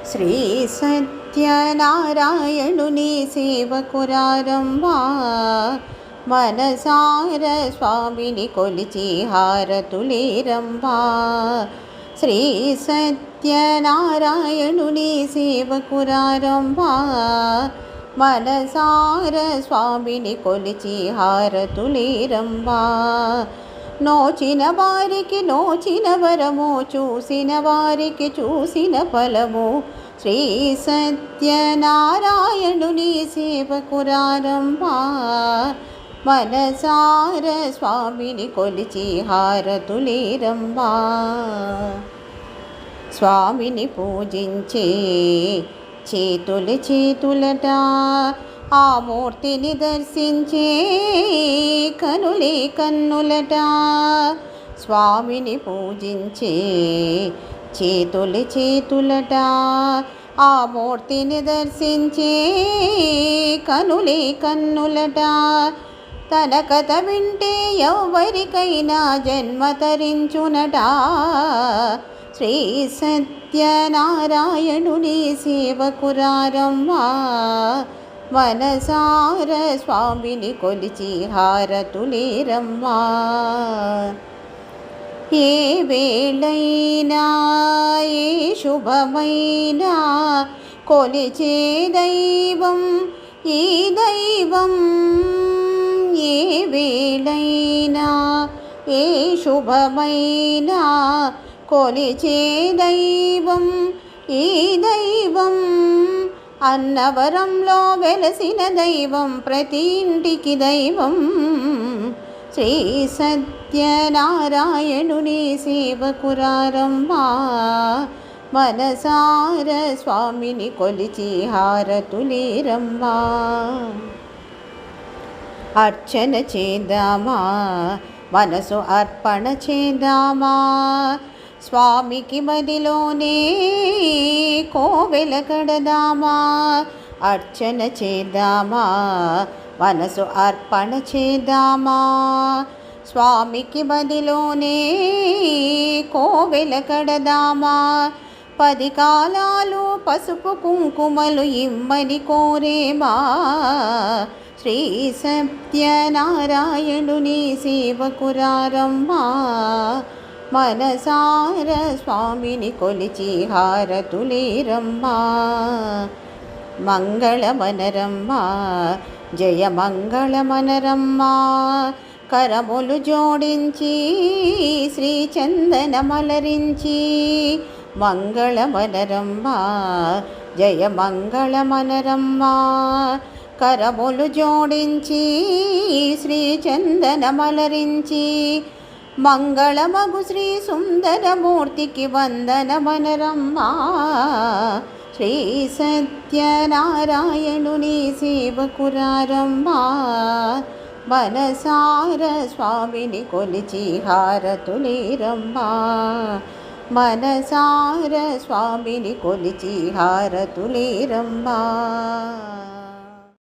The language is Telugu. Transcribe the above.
శ్రీ సత్యనారాయణుని సేవకురారంభా మనసార స్వామిని కొలిచి హారతులేరంభా. శ్రీ సత్యనారాయణుని సేవకురారంభా మనసార స్వామిని కొలిచి హారతులేరంభా. నోచిన వారికి నోచిన వరము, చూసిన వారికి చూసిన ఫలము. శ్రీ సత్యనారాయణుని సేవకురారంభా మనసార స్వామిని కొలిచి హారతులేరంభా. స్వామిని పూజించే చేతులు చేతులట, ఆ మూర్తిని దర్శించే కనులే కన్నులట. స్వామిని పూజించే చేతులు చేతులట, ఆ మూర్తిని దర్శించే కనులే కన్నులట. తన కథ వింటే ఎవరికైనా జన్మ తరించునట. శ్రీ సత్యనారాయణుని సేవకురారంభా మనసార స్వామిని కొలిచి హారతులేరంభా. ఏ వేళైనా ఏ శుభమైనా కొలిచే దైవం ఈ దైవం. ఏ వేళైనా ఏ శుభమైనా కొలిచే దైవం ఈ దైవం. అన్నవరంలో వెలసిన దైవం ప్రతి ఇంటికి దైవం. శ్రీ సత్యనారాయణుని సేవకురారంభా మనసార స్వామిని కొలిచి హారతులేరంభా. అర్చన చేద్దామా మనసు అర్పణ చేద్దామా, స్వామికి మదిలోనే కోవెల కడదామా. అర్చన చేద్దామా మనసు అర్పణ చేద్దామా, స్వామికి మదిలోనే కోవెల కడదామా. 10 కాలాలు పసుపు కుంకుమలు ఇమ్మని కోరేమా. శ్రీ సత్యనారాయణుని సేవకురారంభా మనసార స్వామిని కొలిచి హారతులేరంభా. మంగళమనరమ్మా జయ మంగళమనరమ్మా. కరములు జోడించి శ్రీ చందనమలరించి మంగళమనరమ్మా జయ మంగళమనరమ్మా. కరములు జోడించి శ్రీ చందనమలరించి మంగళమగు శ్రీ సుందరమూర్తికి వందనమనరమ్మా. శ్రీ సత్యనారాయణుని సేవకురారంభా మనసార స్వామిని కొలిచి హారతులేరంభా. మనసార స్వామిని కొలిచి హారతులేరంభా.